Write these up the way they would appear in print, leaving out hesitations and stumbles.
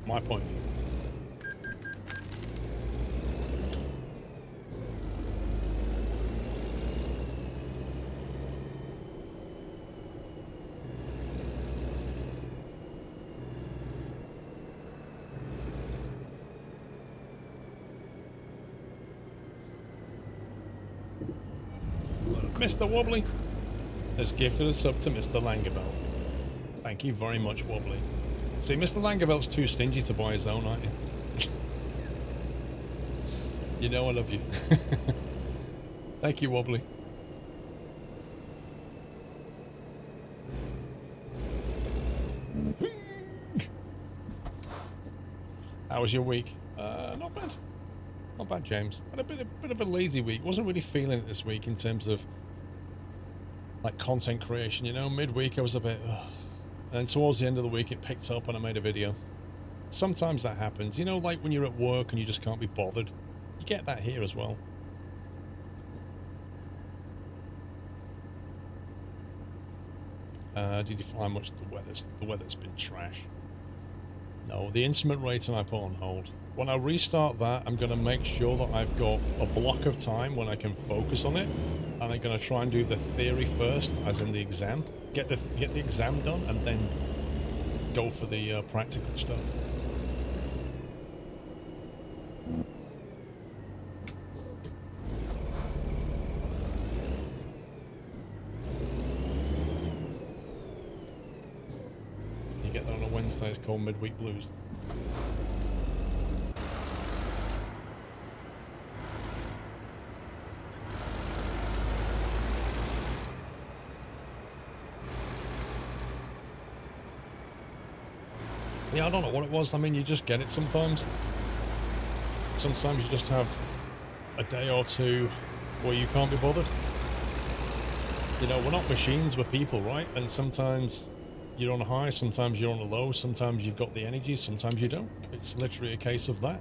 My point of view. Mr. Wobbly has gifted a sub to Mr. Langeveld. Thank you very much, Wobbly. See, Mr. Langeveld's too stingy to buy his own, aren't you? You know I love you. Thank you, Wobbly. How was your week? Not bad. Not bad, James. Had a bit of a lazy week. Wasn't really feeling it this week in terms of like content creation, you know. Midweek I was a bit and towards the end of the week it picked up and I made a video. Sometimes that happens, you know, like when you're at work and you just can't be bothered. You get that here as well. Did you find much of the weather's been trash? No, the instrument rating I put on hold. When I restart that, I'm going to make sure that I've got a block of time when I can focus on it, and I'm going to try and do the theory first, as in the exam. Get the exam done, and then go for the practical stuff. You get that on a Wednesday, it's called Midweek Blues. Yeah, I don't know what it was. I mean, you just get it sometimes. Sometimes you just have a day or two where you can't be bothered. You know, we're not machines, we're people, right? And sometimes you're on a high, sometimes you're on a low, sometimes you've got the energy, sometimes you don't. It's literally a case of that.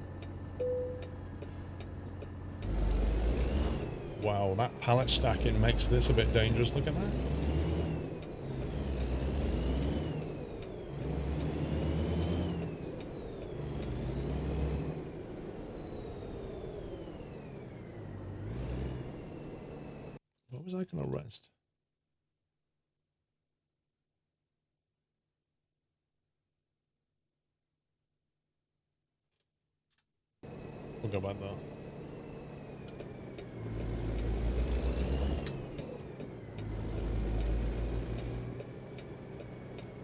Wow, that pallet stacking makes this a bit dangerous. Look at that. What was I going to rest? We'll go back there.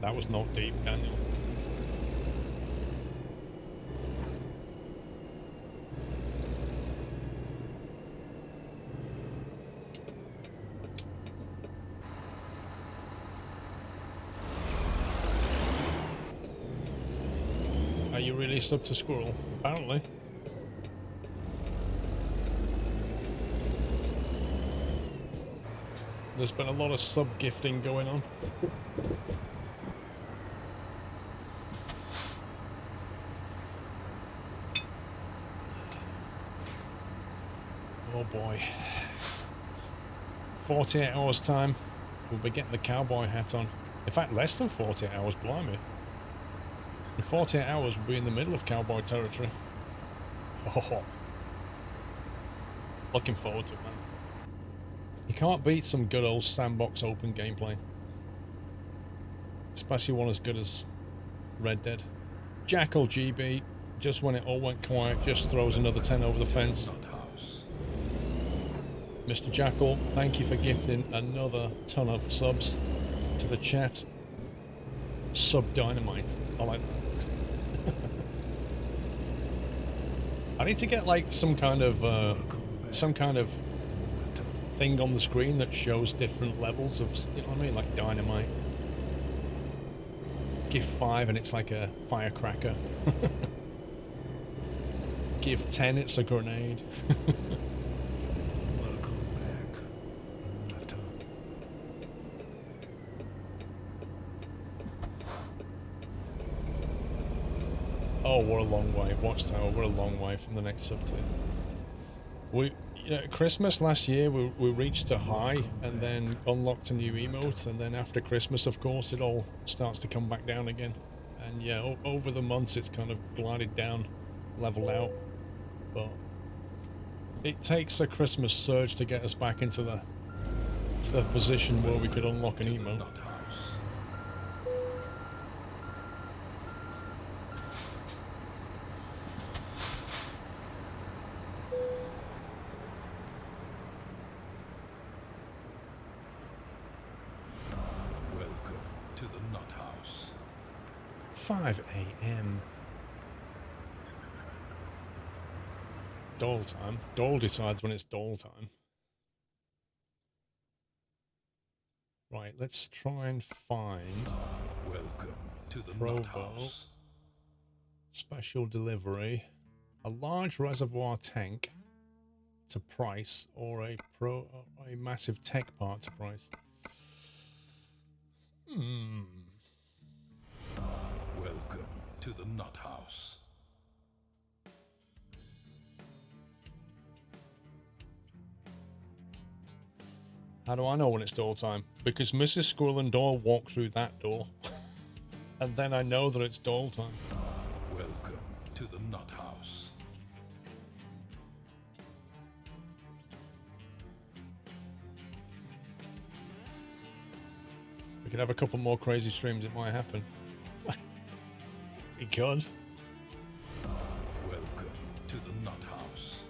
That was not deep, Daniel. Are you really subbed to Squirrel? Apparently. There's been a lot of sub-gifting going on. Oh boy. 48 hours time, we'll be getting the cowboy hat on. In fact, less than 48 hours, blimey. In 48 hours, we'll be in the middle of cowboy territory. Oh. Looking forward to it, man. You can't beat some good old sandbox open gameplay. Especially one as good as Red Dead. Jackal GB, just when it all went quiet, just throws another 10 over the fence. Mr. Jackal, thank you for gifting another ton of subs to the chat. Sub dynamite. I like that. I need to get like some kind of thing on the screen that shows different levels of, you know what I mean, like dynamite. Give 5 and it's like a firecracker. Give 10, it's a grenade. Oh, we're a long way. Watchtower, we're a long way from the next sub-tier. Christmas last year, we reached a high and then unlocked a new emote, and then after Christmas, of course, it all starts to come back down again. And yeah, over the months it's kind of glided down, leveled out. But it takes a Christmas surge to get us back into the position where we could unlock an emote. Welcome to the Nut House. 5 a.m. Dole time. Dole decides when it's dole time. Right, let's try and find Welcome to the Provo. Nut House. Special delivery. A large reservoir tank to price, or a massive tech part to price. Welcome to the Nut House. How do I know when it's door time? Because Mrs. Squirrel and Doll walk through that door. And then I know that it's door time. Welcome to the Nut House. We could have a couple more crazy streams, it might happen. We could. Welcome to the Nut House.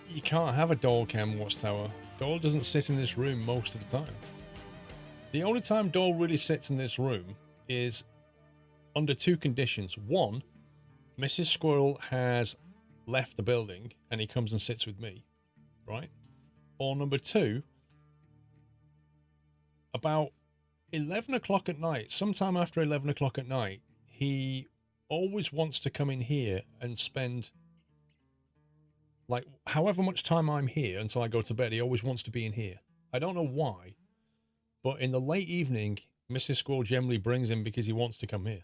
You can't have a Doll cam watchtower. Doll doesn't sit in this room most of the time. The only time Doll really sits in this room is under two conditions. One, Mrs. Squirrel has left the building and he comes and sits with me, right? Or number two, about 11 o'clock at night, sometime after 11 o'clock at night, he always wants to come in here and spend, like, however much time I'm here until I go to bed. He always wants to be in here. I don't know why, but in the late evening, Mrs. Squirrel generally brings him because he wants to come here.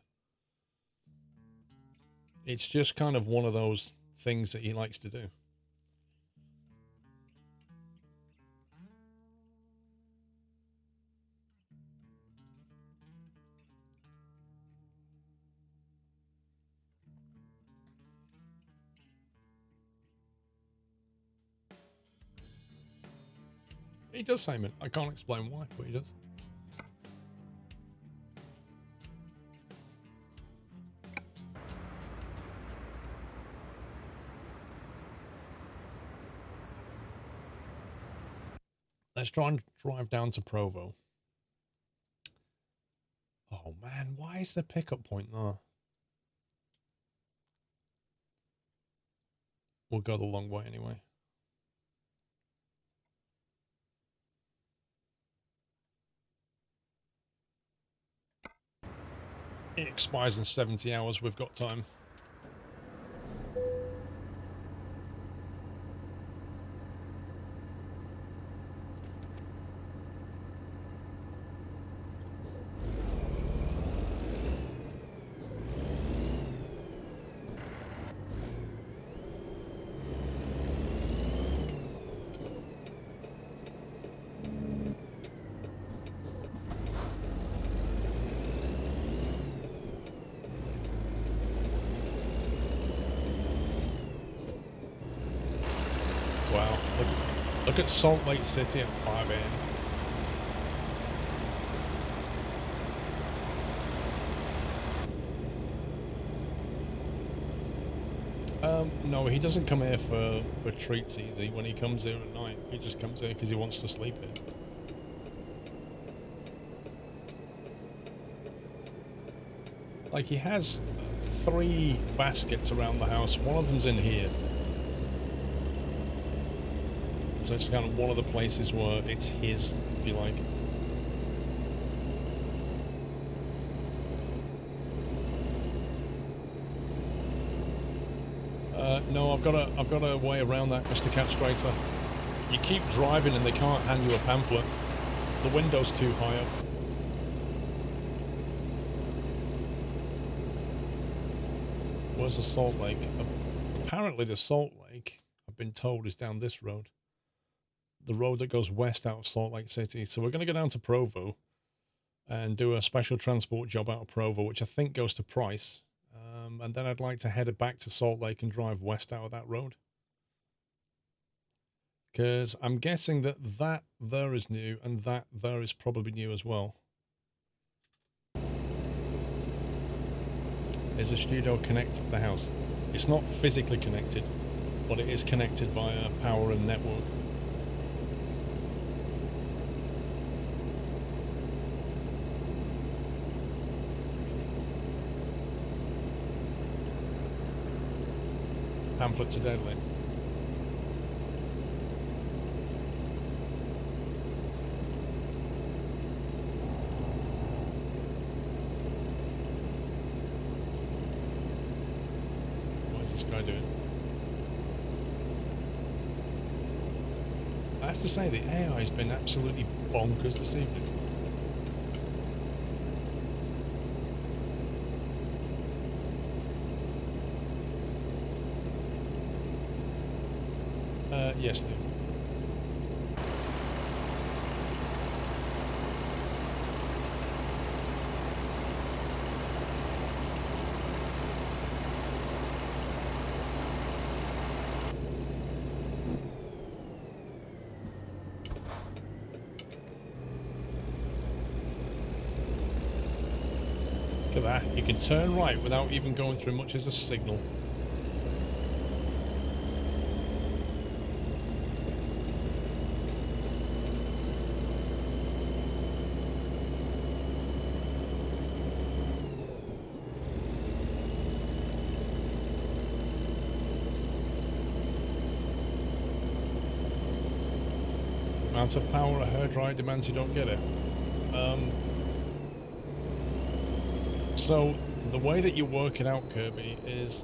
It's just kind of one of those things that he likes to do. He does, Simon. I can't explain why, but he does. Let's try and drive down to Provo. Oh man, why is the pickup point there? We'll go the long way anyway. It expires in 70 hours. We've got time. Wow. Look at Salt Lake City at 5 a.m. No, he doesn't come here for treats easy. When he comes here at night, he just comes here because he wants to sleep here. Like, he has 3 baskets around the house. One of them's in here. So it's kind of one of the places where it's his, if you like. No, I've got a way around that, Mr. Catstrator. You keep driving and they can't hand you a pamphlet. The window's too high up. Where's the Salt Lake? Apparently the Salt Lake, I've been told, is down this road. the road that goes west out of Salt Lake City. So we're going to go down to Provo and do a special transport job out of Provo, which I think goes to Price. And then I'd like to head back to Salt Lake and drive west out of that road. Because I'm guessing that there is new and that there is probably new as well. Is the studio connected to the house? It's not physically connected, but it is connected via power and network. Pamphlets are deadly. What is this guy doing? I have to say the AI has been absolutely bonkers this evening. Yes, Liam. Look at that. You can turn right without even going through much as a signal. Amount of power a hairdryer demands, you don't get it. So the way that you work it out, Kirby, is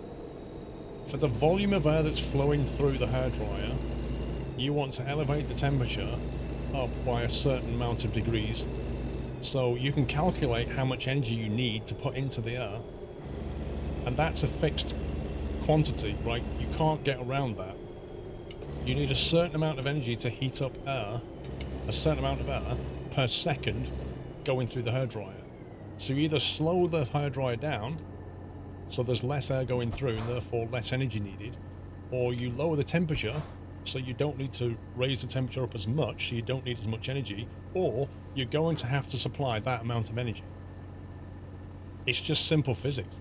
for the volume of air that's flowing through the hairdryer, you want to elevate the temperature up by a certain amount of degrees. So you can calculate how much energy you need to put into the air, and that's a fixed quantity, right? You can't get around that. You need a certain amount of energy to heat up air, a certain amount of air per second going through the hairdryer. So you either slow the hairdryer down, so there's less air going through and therefore less energy needed, or you lower the temperature so you don't need to raise the temperature up as much, so you don't need as much energy, or you're going to have to supply that amount of energy. It's just simple physics.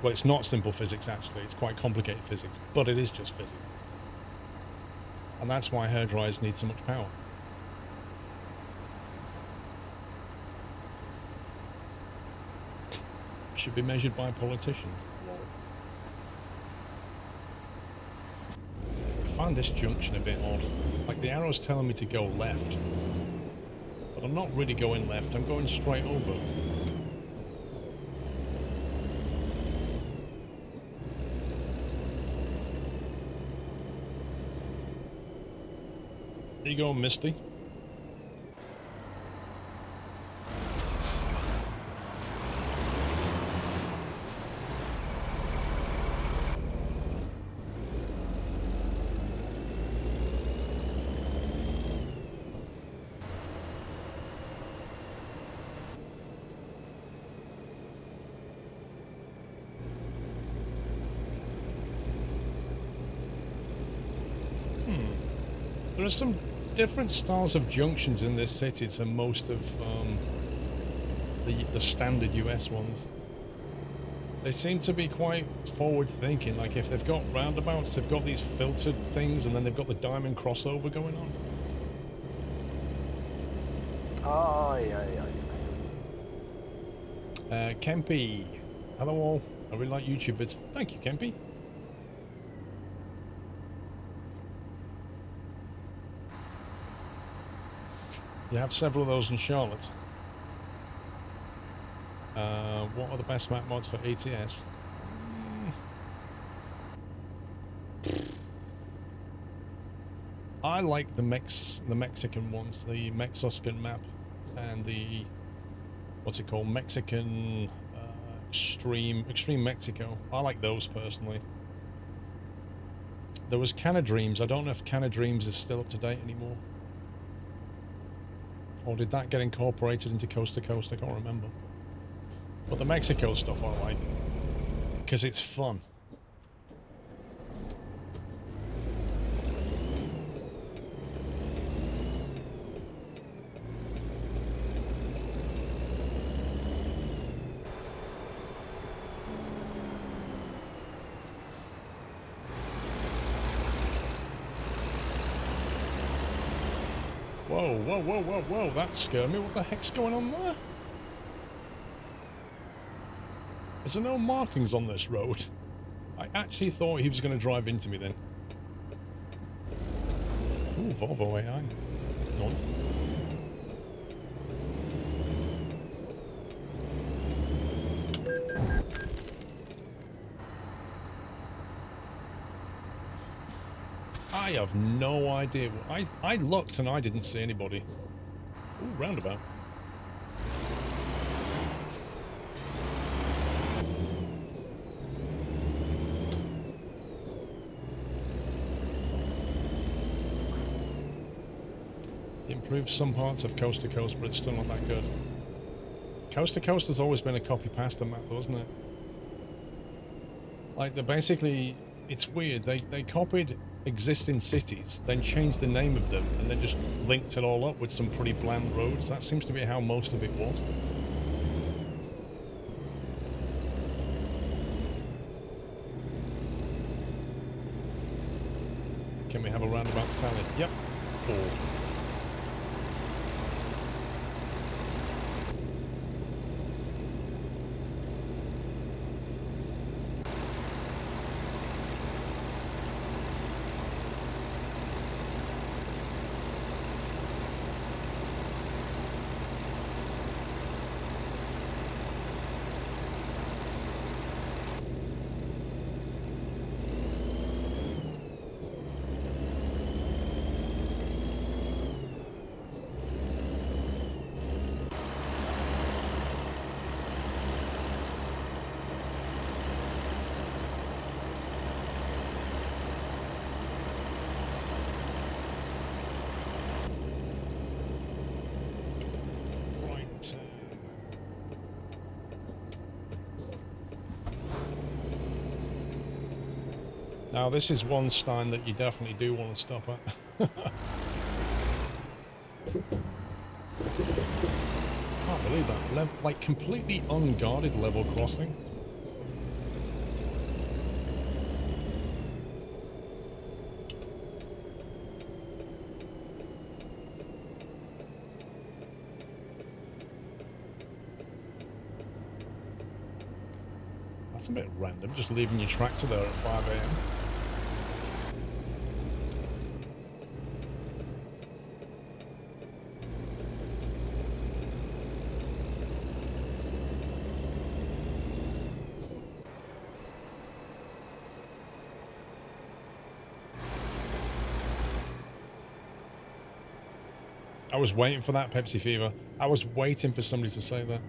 Well, it's not simple physics, actually. It's quite complicated physics, but it is just physics. And that's why hairdryers need so much power. Should be measured by politicians. I find this junction a bit odd. Like, the arrow's telling me to go left, but I'm not really going left, I'm going straight over. There you go, Misty. There are some different styles of junctions in this city to most of the standard US ones. They seem to be quite forward-thinking. Like, if they've got roundabouts, they've got these filtered things, and then they've got the diamond crossover going on. Kempy. Hello all. I really like YouTube vids. Thank you, Kempy. You have several of those in Charlotte. What are the best map mods for ATS? I like the Mexican ones, the Mexoscan map, and the what's it called, Mexican Extreme Mexico. I like those personally. There was Canna Dreams. I don't know if Canna Dreams is still up to date anymore. Or did that get incorporated into Coast to Coast? I can't remember. But the Mexico stuff I like. Because it's fun. Whoa, whoa, whoa, whoa, whoa, that scared me. What the heck's going on there? Is there no markings on this road? I actually thought he was going to drive into me then. Ooh, Volvo AI. Nice. I have no idea. I looked and I didn't see anybody. Ooh, roundabout. Improved some parts of Coast to Coast, but it's still not that good. Coast to Coast has always been a copy-pasta map, though, isn't it? Like, they're basically... It's weird. They copied existing cities, then changed the name of them, and then just linked it all up with some pretty bland roads. That seems to be how most of it was. Can we have a roundabout tally? Yep. 4. Now this is one Stein that you definitely do want to stop at. Can't believe that. Like completely unguarded level crossing. That's a bit random, just leaving your tractor there at 5 AM. I was waiting for that, Pepsi Fever. I was waiting for somebody to say that.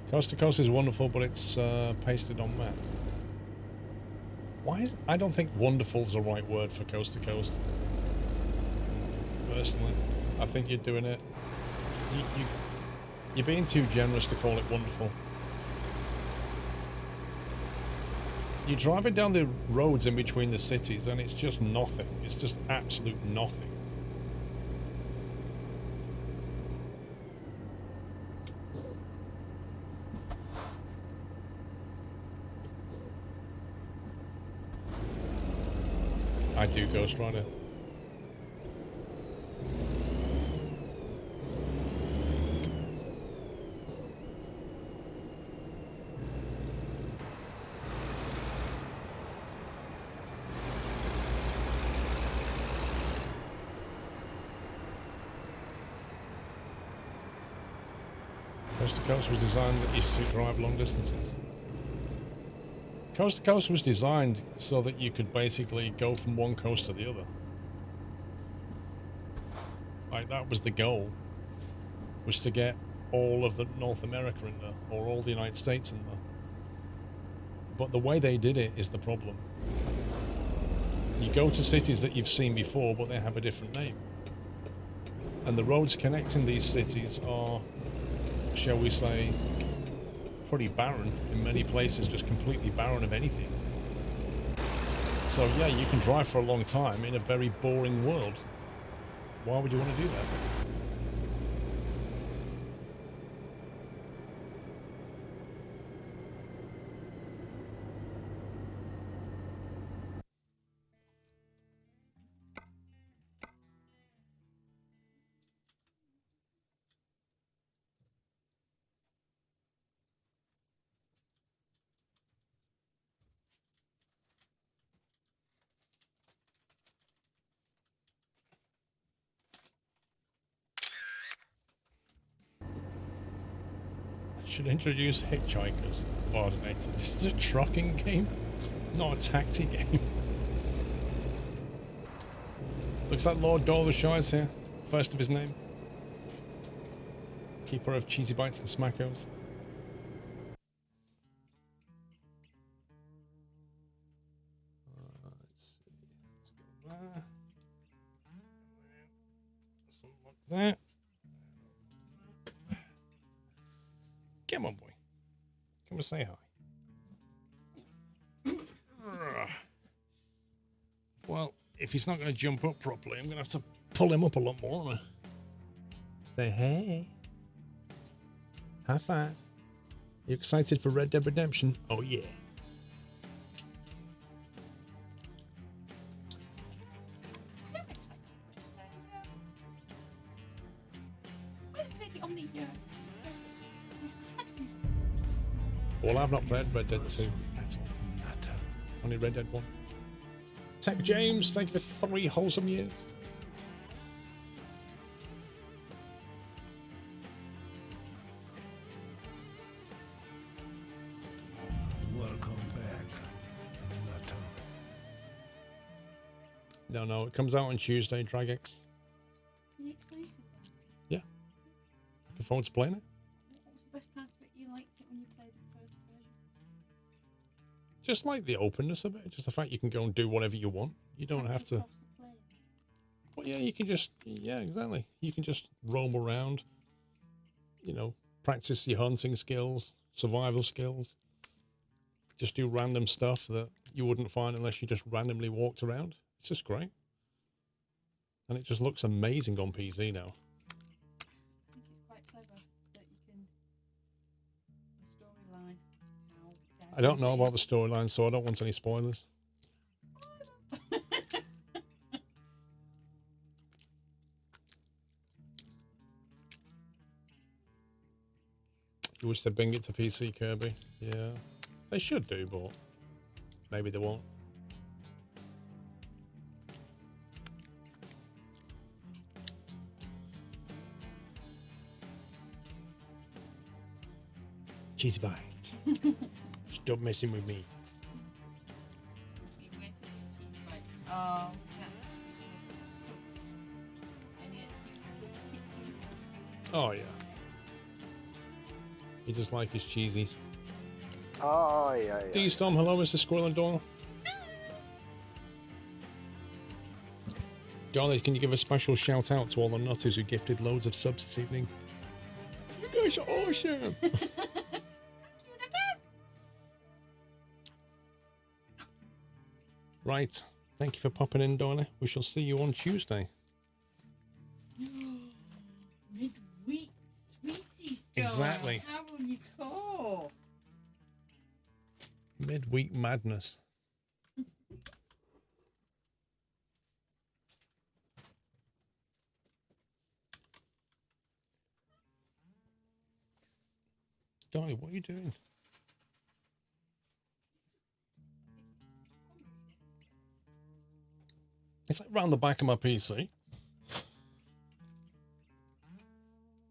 Coast to Coast is wonderful, but it's pasted on map. Why is... I don't think wonderful is the right word for Coast to Coast. Personally. I think you're doing it... You're being too generous to call it wonderful. You're driving down the roads in between the cities and it's just nothing. It's just absolute nothing. I do Ghost Rider. Coast to Coast was designed that you should drive long distances. Coast to Coast was designed so that you could basically go from one coast to the other. Like, that was the goal, was to get all of the North America in there, or all the United States in there. But the way they did it is the problem. You go to cities that you've seen before, but they have a different name. And the roads connecting these cities are, shall we say, pretty barren in many places, just completely barren of anything. So yeah, you can drive for a long time in a very boring world. Why would you want to do that? Should introduce hitchhikers. Vardinator. This is a trucking game, not a taxi game. Looks like Lord Dollarshire here. First of his name. Keeper of cheesy bites and smackos. Let's see. Let's go there. Let's unlock that. Come on, boy. Come and say hi. Well, if he's not going to jump up properly, I'm going to have to pull him up a lot more, aren't I? Say hey. High five. You excited for Red Dead Redemption? Oh, yeah. Well, I've not played Red Dead 2. Only Red Dead 1. Tech James, thank you for 3 wholesome years. Welcome back, Nutter. No, it comes out on Tuesday, Dragex. Are you excited? Yeah. Looking forward to playing it. What was the best part of it? You liked it when you played the first version? Just like the openness of it, just the fact you can go and do whatever you want. You don't have to. Across the plane. Well, yeah, you can just, yeah, exactly. You can just roam around, you know, practice your hunting skills, survival skills. Just do random stuff that you wouldn't find unless you just randomly walked around. It's just great. And it just looks amazing on PC now. I think it's quite clever that you can. The storyline. How I don't know about the diverse storyline, so I don't want any spoilers. it is. You wish they'd bring it to PC, Kirby. Yeah. They should do, but maybe they won't. Cheesy bites. Stop messing with me. Oh, yeah. Any excuse to kick you? Oh, yeah. He just like his cheesies. Oh, yeah. D-Storm, hello, Mr. Squirrel and Doyle. Dolly, can you give a special shout out to all the nutters who gifted loads of subs this evening? You guys are awesome! Right. Thank you for popping in, Dolly. We shall see you on Tuesday. Midweek sweeties, John. Exactly. How will you call? Midweek madness. Dolly, what are you doing? It's like round the back of my PC.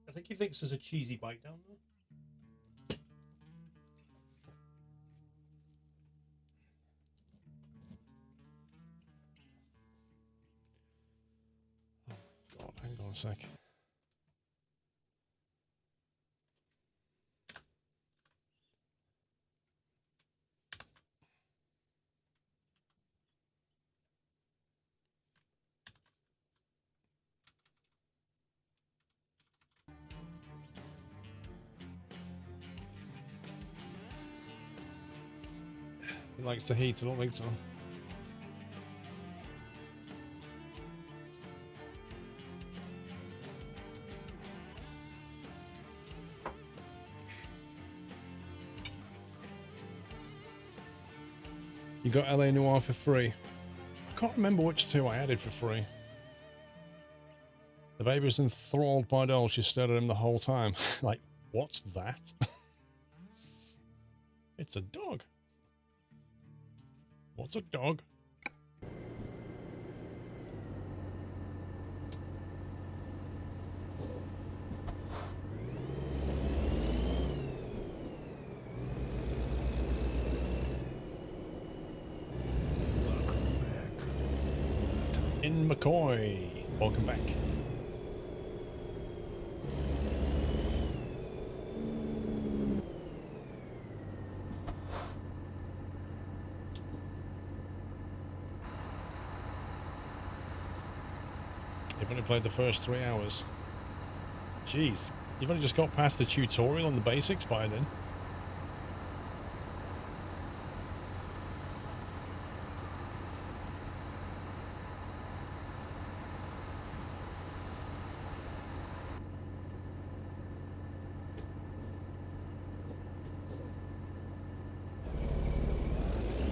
I think he thinks there's a cheesy bite down there. Oh my god, hang on. 1 sec. He likes the heat, I don't think so. You got LA Noire for free. I can't remember which two I added for free. The baby was enthralled by doll. She stared at him the whole time. Like, what's that? It's a dog. What's a dog? In McCoy. Welcome back. You've only played the first 3 hours. Jeez, you've only just got past the tutorial on the basics by then.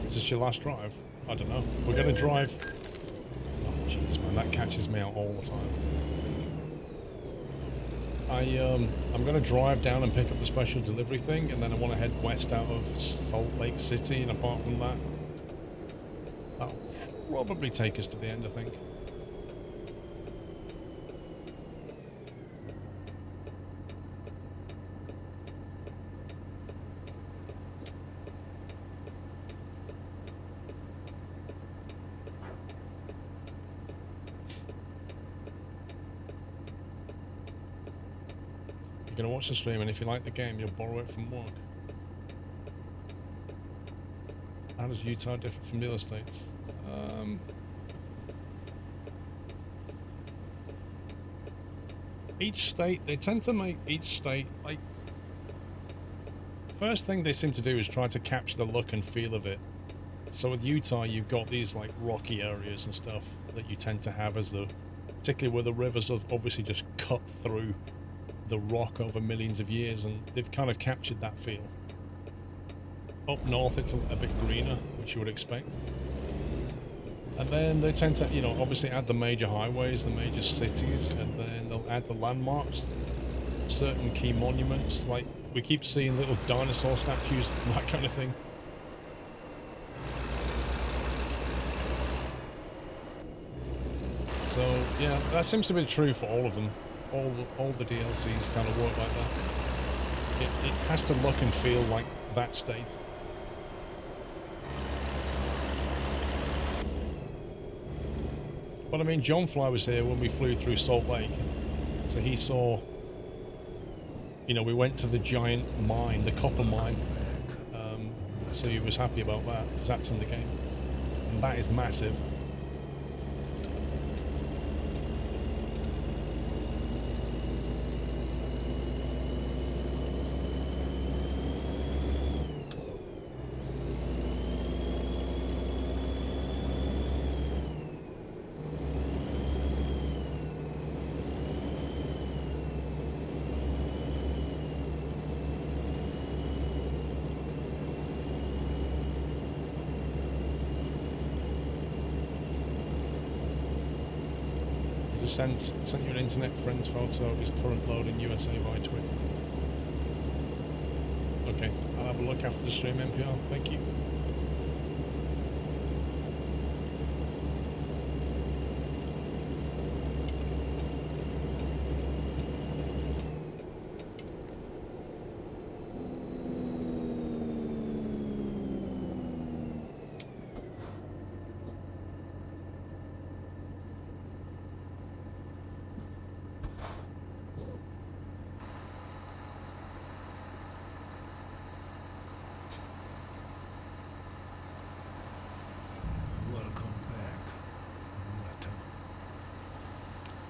Is this your last drive? I don't know. We're going to drive... Oh, jeez, man, that catches me out all the time. I'm going to drive down and pick up the special delivery thing, and then I want to head west out of Salt Lake City, and apart from that, that'll probably take us to the end, I think. You're going to watch the stream, and if you like the game, you'll borrow it from work. How does Utah differ from the other states? Each state, they tend to make each state, like... First thing they seem to do is try to capture the look and feel of it. So with Utah, you've got these, like, rocky areas and stuff that you tend to have as the... Particularly where the rivers have obviously just cut through the rock over millions of years, and they've kind of captured that feel. Up north it's a bit greener, which you would expect. And then they tend to, you know, obviously add the major highways, the major cities, and then they'll add the landmarks, certain key monuments, like we keep seeing little dinosaur statues and that kind of thing. So yeah, that seems to be true for all of them. All the DLCs kind of work like that. It has to look and feel like that state. But I mean, John Fly was here when we flew through Salt Lake, so he saw, you know, we went to the giant mine, the copper mine, so he was happy about that, because that's in the game, and that is massive. Sent you an internet friend's photo of his current load in USA via Twitter. Okay, I'll have a look after the stream, NPR. Thank you.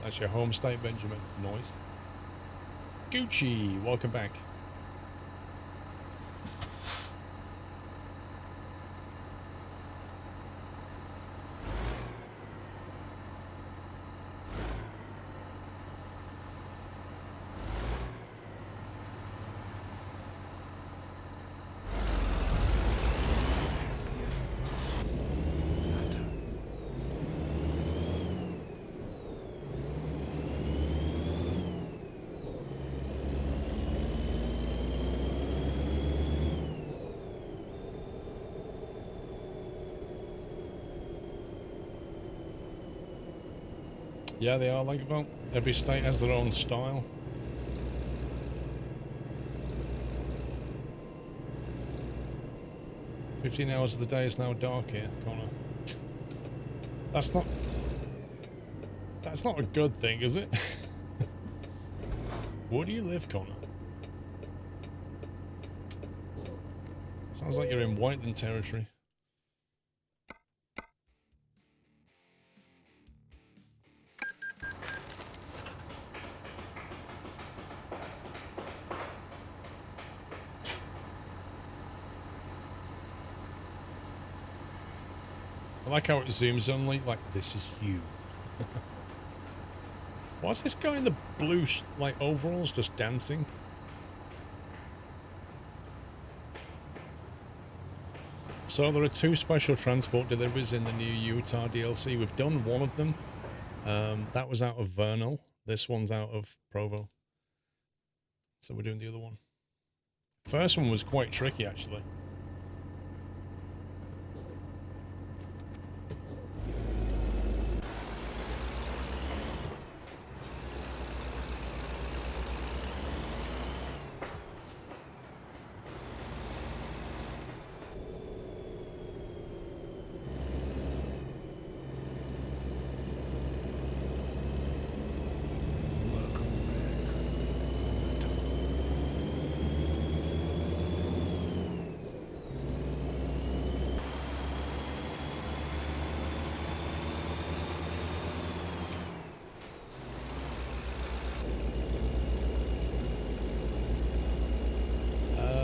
That's your home state, Benjamin. Nice. Gucci, welcome back. Yeah, they are like, well, every state has their own style. "15 hours of the day is now dark here, Connor." That's not a good thing, is it? Where do you live, Connor? Sounds like you're in Whiteland territory. I like how it zooms on, like, this is you. Why's this guy in the blue, like, overalls just dancing? So there are 2 special transport deliveries in the new Utah DLC. We've done one of them. That was out of Vernal. This one's out of Provo. So we're doing the other one. First one was quite tricky, actually.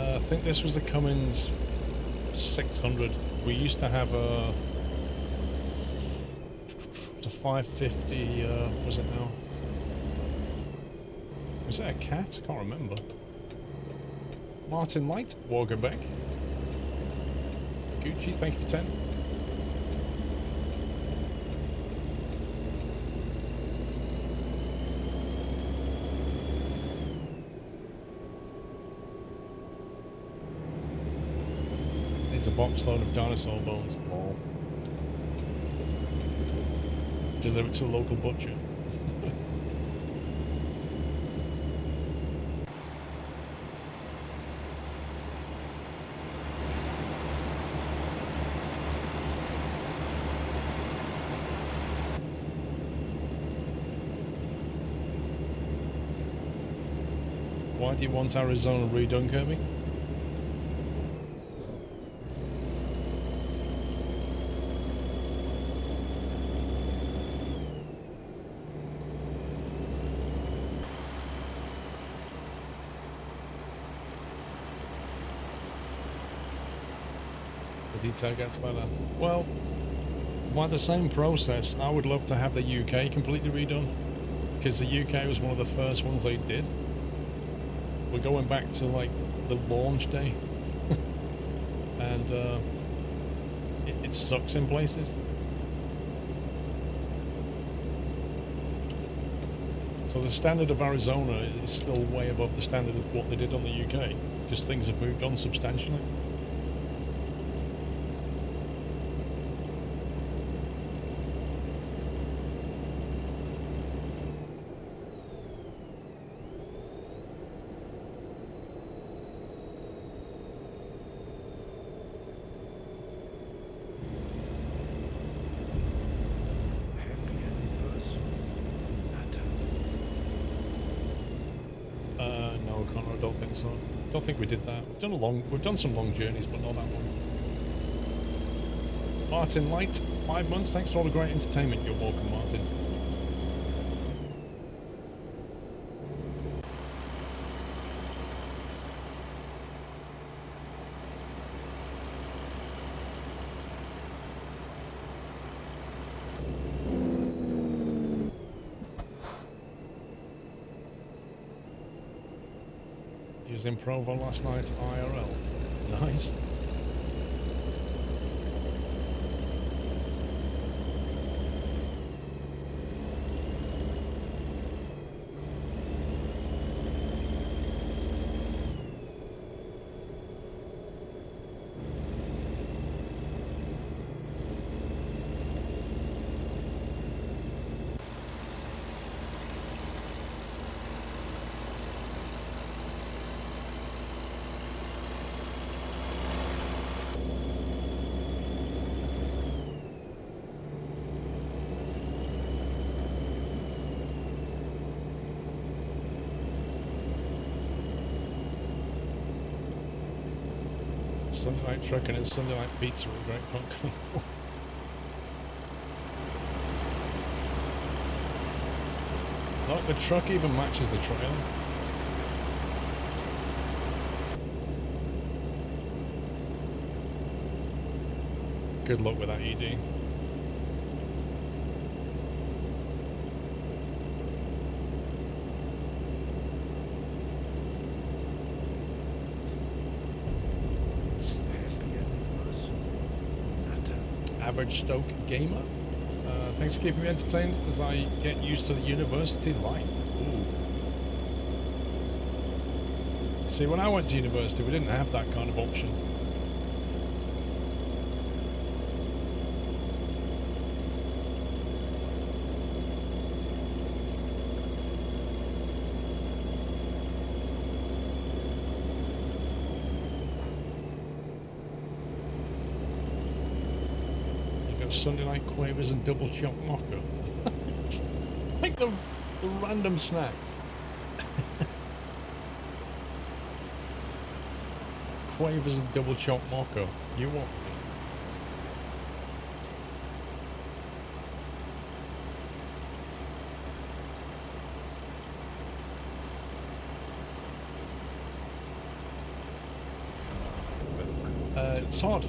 I think this was the Cummins 600. We used to have a 550, was it now? Was it a cat? I can't remember. Martin Light, welcome back. Gucci, thank you for 10. It's a box load of dinosaur bones. Oh. Deliver it to the local butcher. Why do you want Arizona redone, Kirby? Detail gets better. Well, by the same process, I would love to have the UK completely redone, because the UK was one of the first ones they did. We're going back to like the launch day, and it sucks in places. So the standard of Arizona is still way above the standard of what they did on the UK, because things have moved on substantially. So I don't think we did that. We've done some long journeys, but not that one. Martin Light, 5 months. Thanks for all the great entertainment. You're welcome, Martin. He was in Provo last night, IRL. Nice. Sunday night trucking and Sunday night pizza with Great Pumpkin. Look, the truck even matches the trailer. Good luck with that ED. Average Stoke Gamer. Thanks for keeping me entertained as I get used to the university life. Ooh. See, when I went to university, we didn't have that kind of option. Sunday night quavers and double chop mocha. Like the random snacks. Quavers and double chop mocha. You want me? Todd.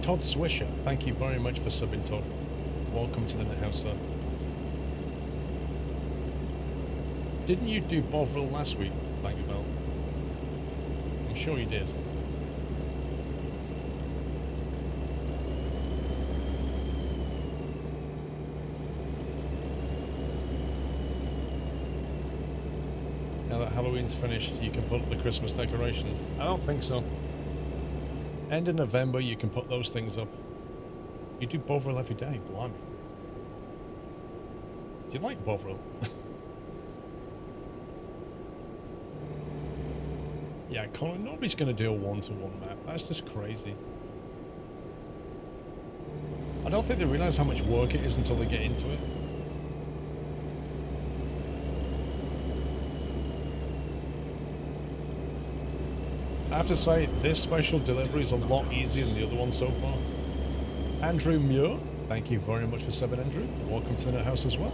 Todd Swisher, thank you very much for subbing, Todd. Welcome to the Net House, sir. Didn't you do Bovril last week, thank you, Bell? I'm sure you did. Now that Halloween's finished, you can put up the Christmas decorations. I don't think so. End of November, you can put those things up. You do Bovril every day, blimey. Do you like Bovril? Yeah, Colin, nobody's going to do a one-to-one map. That's just crazy. I don't think they realise how much work it is until they get into it. I have to say, this special delivery is a lot easier than the other one so far. Andrew Muir, thank you very much for subbing, Andrew. Welcome to the Net House as well.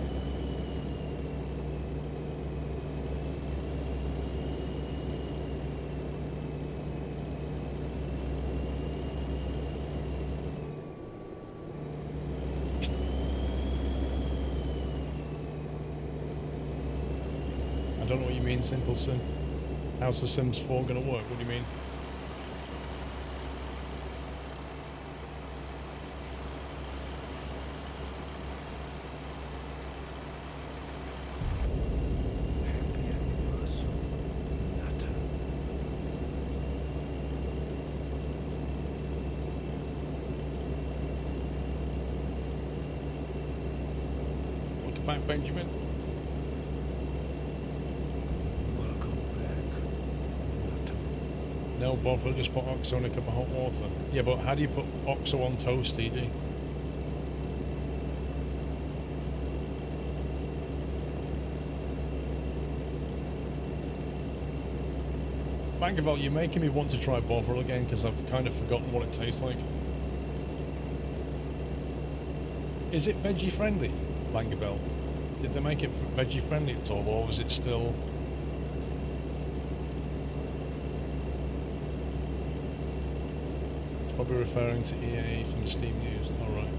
I don't know what you mean, Simple Sim. How's the Sims 4 gonna work? What do you mean? Welcome back, Benjamin. No bother, just put OXO in a cup of hot water. Yeah, but how do you put OXO on toast, ED? Bangavel, you're making me want to try Bovril again because I've kind of forgotten what it tastes like. Is it veggie friendly, Bangavel? Did they make it veggie friendly at all, or was it still... Probably referring to EA from the Steam News. Alright.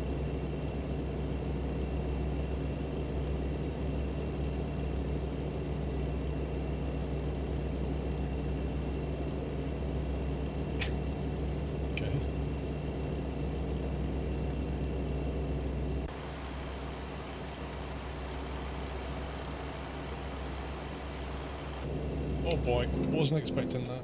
boy, wasn't expecting that.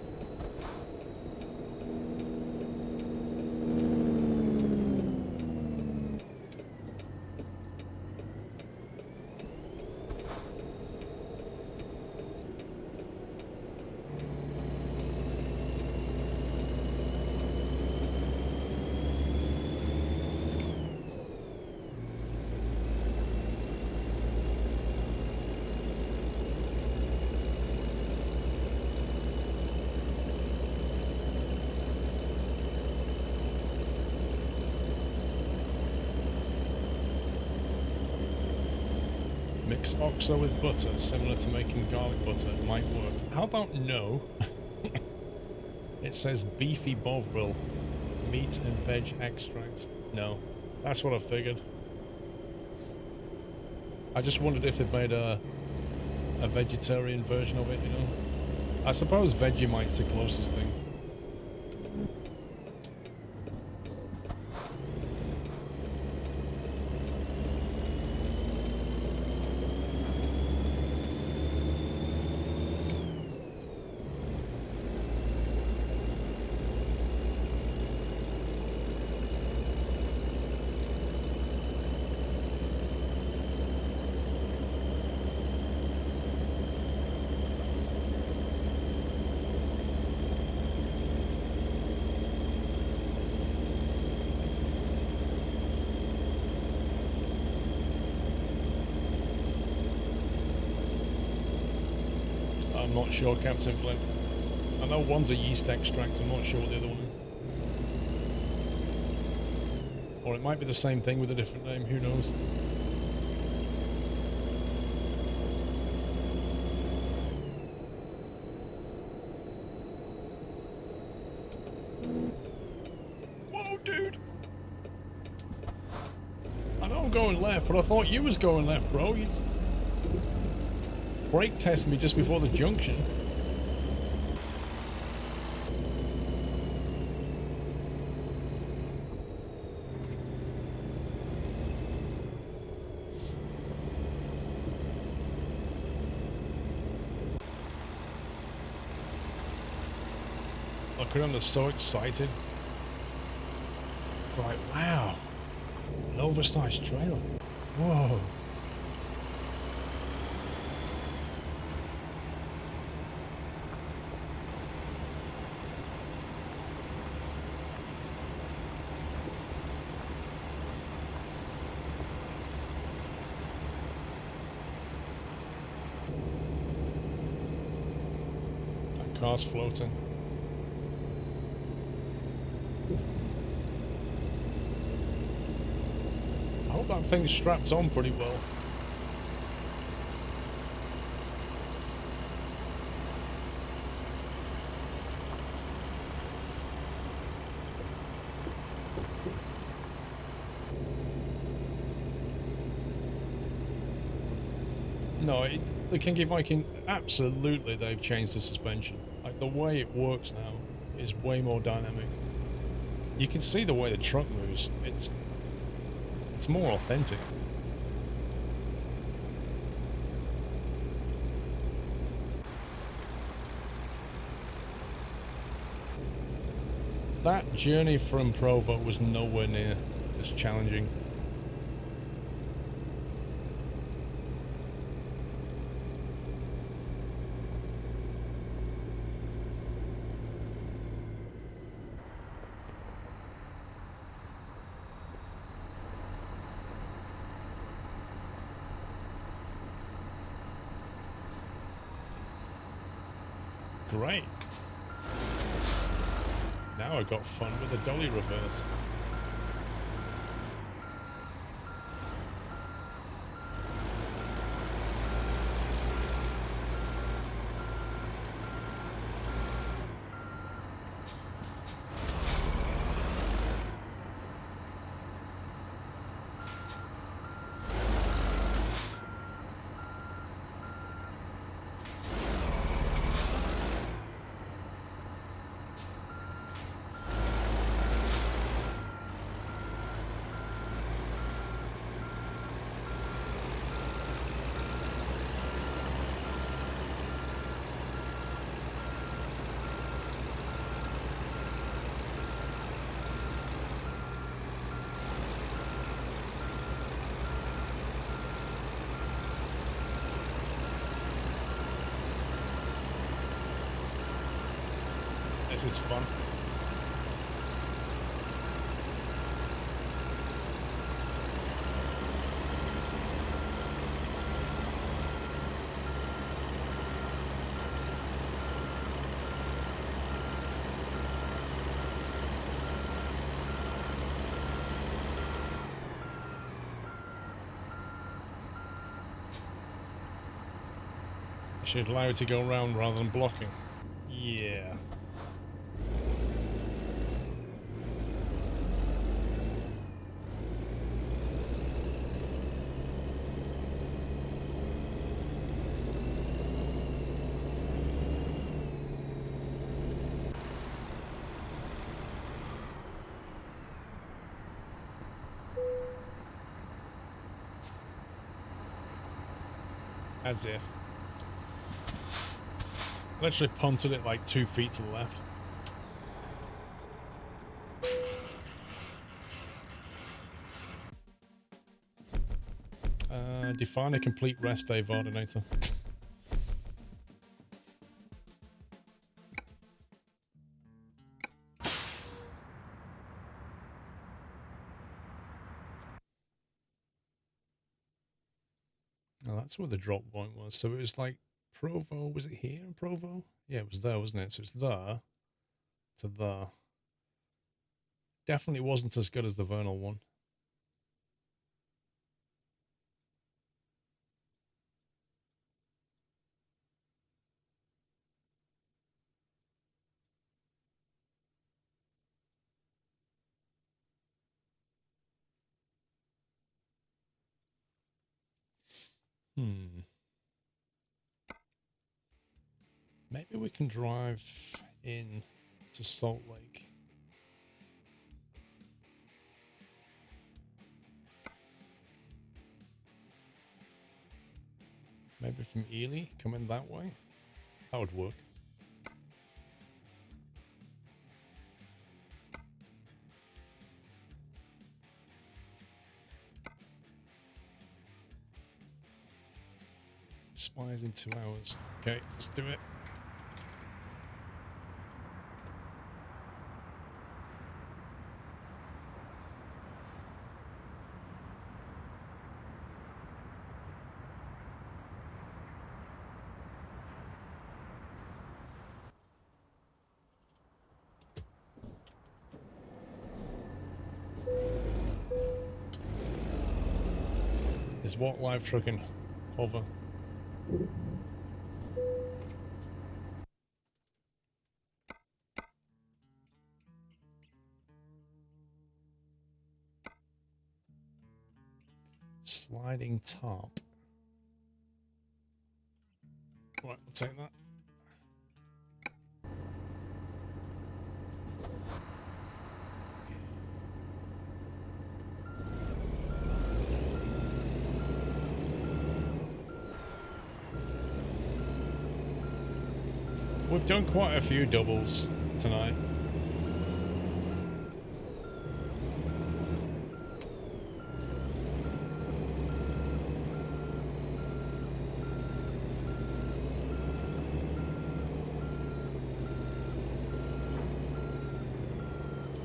Mix oxo with butter, similar to making garlic butter. It might work. How about no? It says beefy bovril, meat and veg extract. No, that's what I figured. I just wondered if they'd made a vegetarian version of it, you know? I suppose Vegemite's the closest thing. I'm not sure, Captain Flint. I know one's a yeast extract, I'm not sure what the other one is. Or it might be the same thing with a different name, who knows? Whoa, dude! I know I'm going left, but I thought you was going left, bro. You brake test me just before the junction. Look at him, they're so excited. It's like, wow, an oversized trailer. Whoa. Car's floating. I hope that thing's strapped on pretty well. No, the Kinky Viking, absolutely they've changed the suspension. Like, the way it works now is way more dynamic. You can see the way the truck moves. It's more authentic. That journey from Provo was nowhere near as challenging. Great. Now I got fun with the dolly reverse. This is fun. Should allow it to go around rather than blocking. Yeah. As if. Literally punted it like 2 feet to the left. Define a complete rest day, Vardinator. Oh, that's where the drop point was. So it was like Provo. Was it here in Provo? Yeah, it was there, wasn't it? So it's there to there. Definitely wasn't as good as the Vernal one. Maybe we can drive in to Salt Lake. Maybe from Ely, coming that way. That would work. Expires in 2 hours. Okay, let's do it. Is what live trucking hover? Sliding top. Right, we'll take that. We've done quite a few doubles tonight.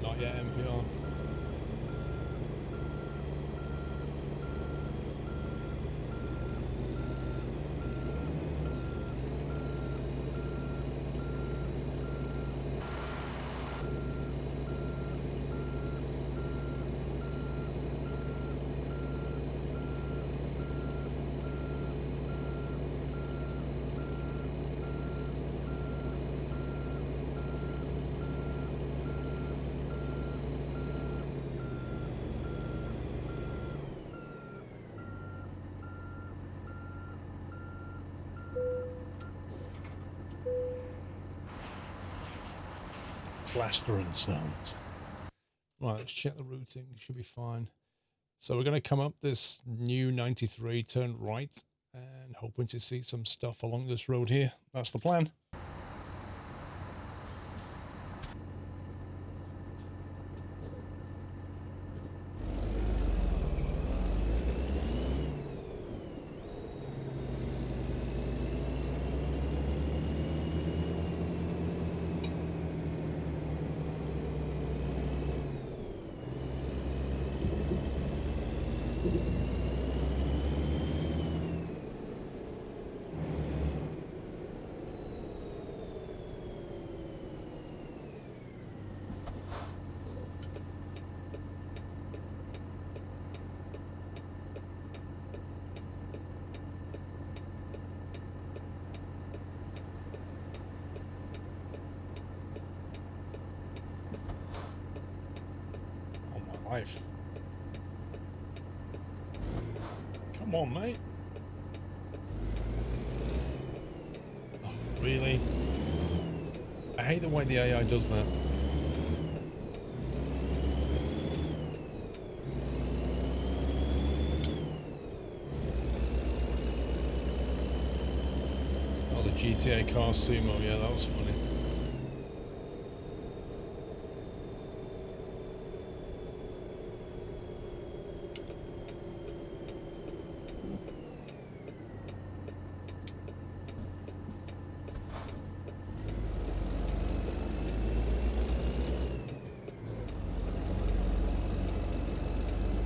Not yet, MPR. Blaster and Sons. Right, let's check the routing. Should be fine. So we're going to come up this new 93, turn right, and hoping to see some stuff along this road here. That's the plan. life. Come on, mate. Oh, really? I hate the way the AI does that. Oh, the GTA car sumo. Yeah, that was funny.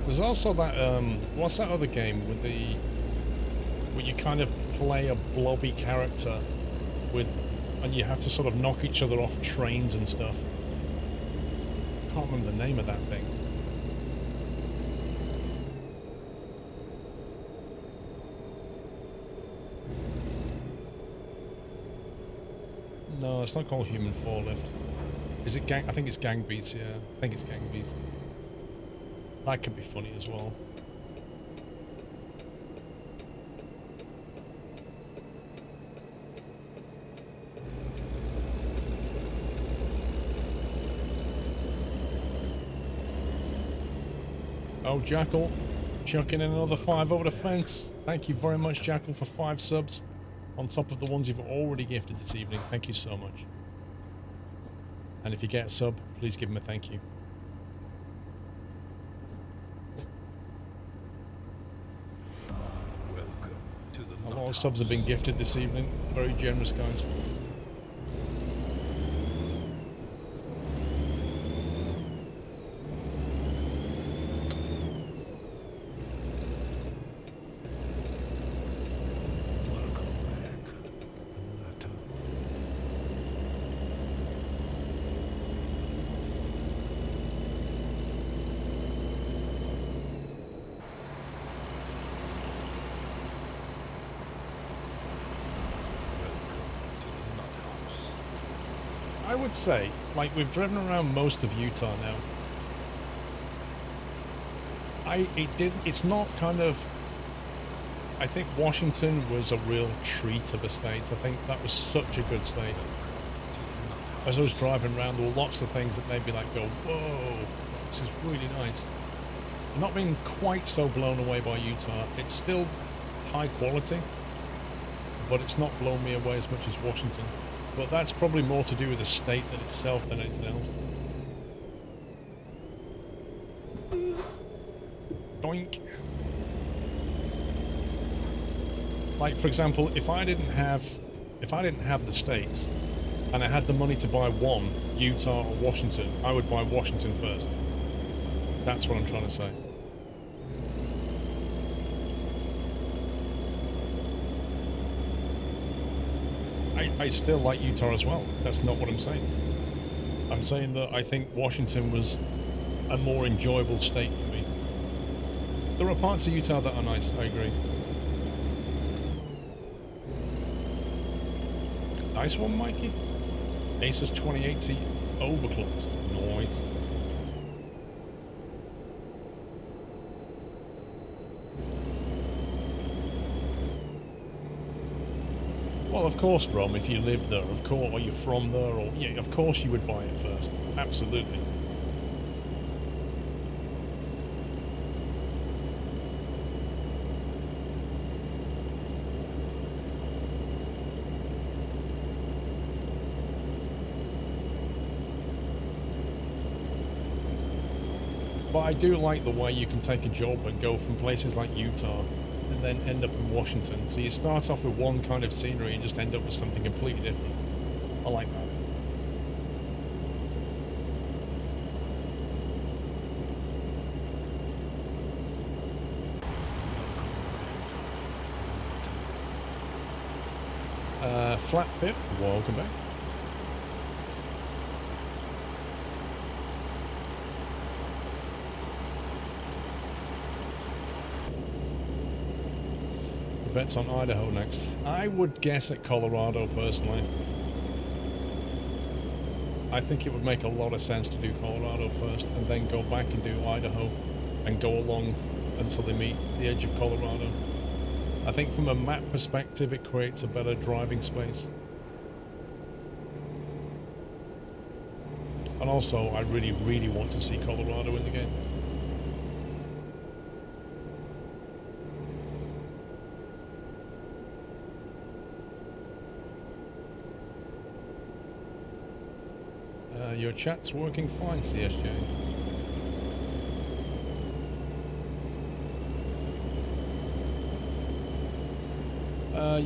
There's also that, what's that other game with the, where you kind of play a blobby character with, and you have to sort of knock each other off trains and stuff. I can't remember the name of that thing. No, it's not called Human Fall Lift. Is it Gang? I think it's Gang Beats, yeah. I think it's Gang Beats. That could be funny as well. Oh, Jackal, chucking in another 5 over the fence. Thank you very much, Jackal, for 5 subs. On top of the ones you've already gifted this evening. Thank you so much. And if you get a sub, please give him a thank you. A lot of subs have been gifted this evening. Very generous, guys. I would say, like, we've driven around most of Utah now. It's not kind of, I think Washington was a real treat of a state. I think that was such a good state. As I was driving around, there were lots of things that made me like go, whoa, this is really nice. I'm not being quite so blown away by Utah. It's still high quality, but it's not blown me away as much as Washington. But that's probably more to do with the state than itself than anything else. Doink. Like, for example, if I didn't have the states and I had the money to buy one, Utah or Washington, I would buy Washington first. That's what I'm trying to say. I still like Utah as well. That's not what I'm saying. I'm saying that I think Washington was a more enjoyable state for me. There are parts of Utah that are nice, I agree. Nice one, Mikey. Asus 2080 overclocked. Nice. Well, of course, Rom, if you live there, of course, or you're from there, or yeah, of course you would buy it first. Absolutely. But I do like the way you can take a job and go from places like Utah and then end up in Washington. So you start off with one kind of scenery and just end up with something completely different. I like that. Flat Fifth, welcome back. Bets on Idaho next. I would guess at Colorado, personally. I think it would make a lot of sense to do Colorado first and then go back and do Idaho and go along until they meet the edge of Colorado. I think from a map perspective, it creates a better driving space. And also, I really, really want to see Colorado in the game. Your chat's working fine, CSJ.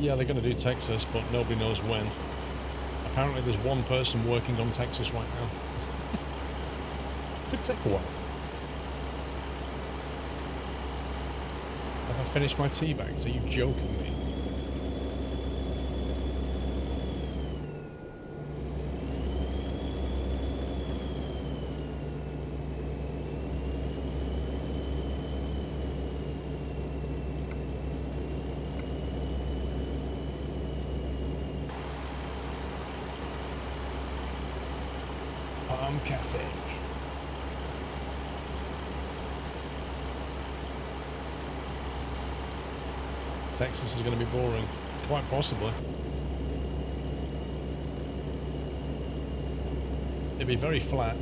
Yeah, they're going to do Texas, but nobody knows when. Apparently there's one person working on Texas right now. Could take a while. Have I finished my tea bags? Are you joking me? Cafe. Texas is going to be boring. Quite possibly. It'd be very flat.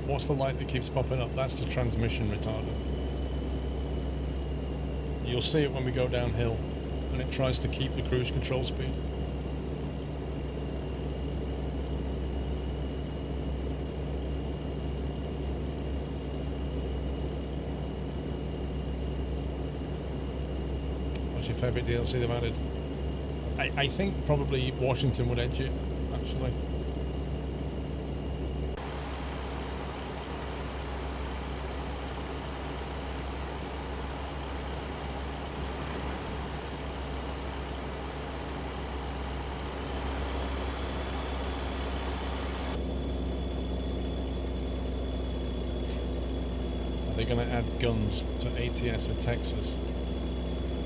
What's the light that keeps popping up? That's the transmission retarder. You'll see it when we go downhill, and it tries to keep the cruise control speed. What's your favourite DLC they've added? I think probably Washington would edge it, actually. They're going to add guns to ATS with Texas.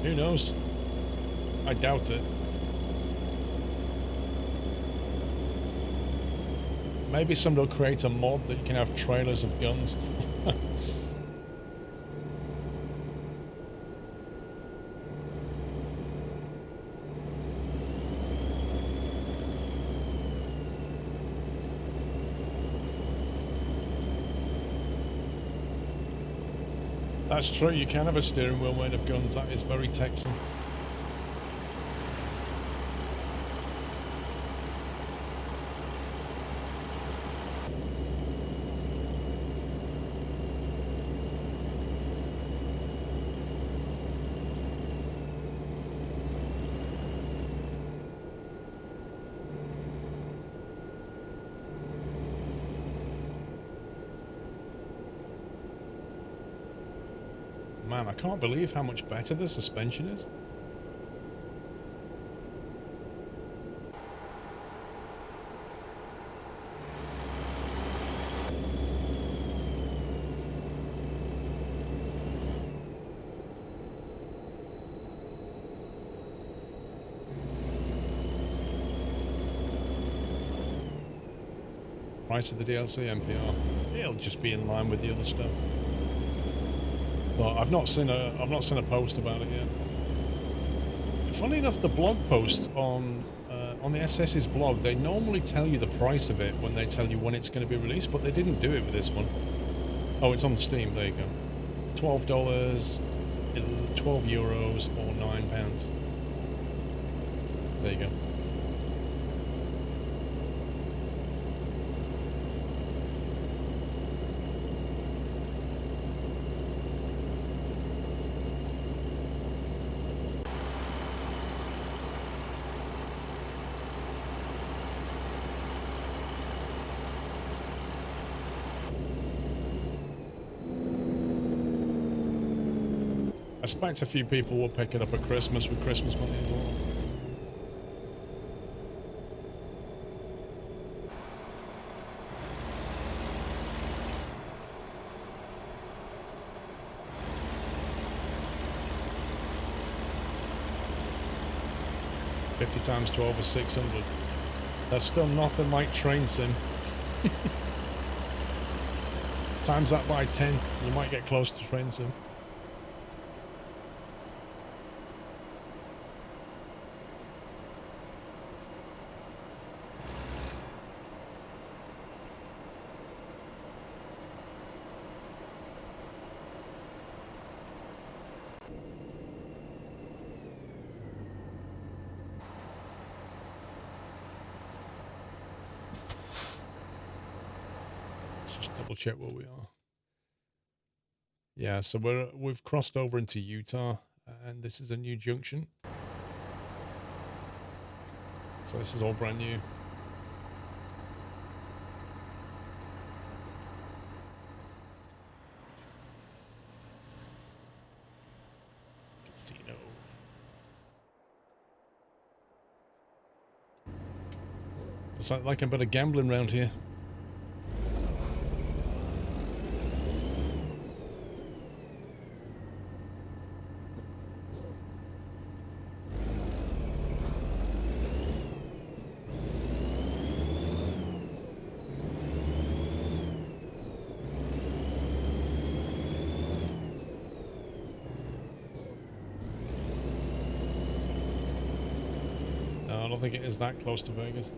Who knows? I doubt it. Maybe somebody will create a mod that you can have trailers of guns. That's true, you can have a steering wheel made of guns. That is very Texan. Man, I can't believe how much better the suspension is. Price of the DLC NPR. It'll just be in line with the other stuff. But I've not seen a post about it yet. Funny enough, the blog post on the SS's blog, they normally tell you the price of it when they tell you when it's going to be released, but they didn't do it with this one. Oh, it's on Steam. There you go. $12, €12 or £9. There you go. I suspect a few people will pick it up at Christmas with Christmas money as well. 50 times 12 is 600. That's still nothing like train sim. Times that by 10, you might get close to train sim. Double check where we are. Yeah, so we've crossed over into Utah, and this is a new junction. So this is all brand new. Casino. It's like a bit of gambling around here. I don't think it is that close to Vegas.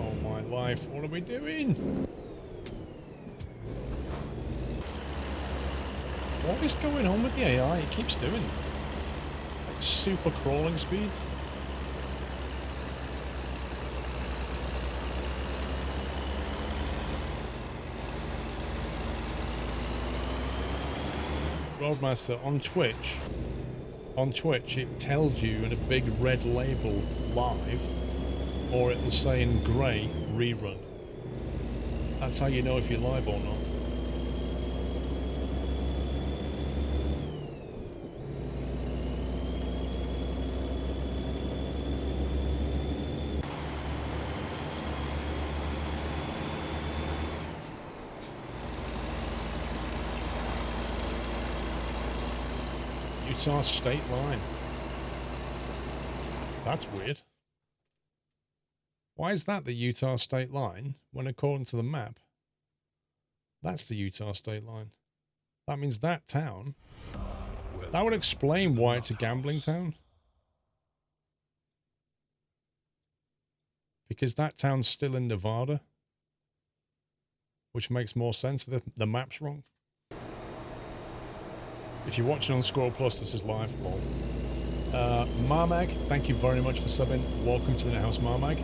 Oh my life, what are we doing? What is going on with the AI? It keeps doing this. Like super crawling speeds. Roadmaster, on Twitch it tells you in a big red label live, or it will say in grey rerun. That's how you know if you're live or not. Utah state line. That's weird. Why is that the Utah state line when according to the map, that's the Utah state line? That means that town. That would explain why it's a gambling town. Because that town's still in Nevada. Which makes more sense. The map's wrong. If you're watching on SquirrelPlus, this is live. Marmag, thank you very much for subbing. Welcome to the House, Marmag.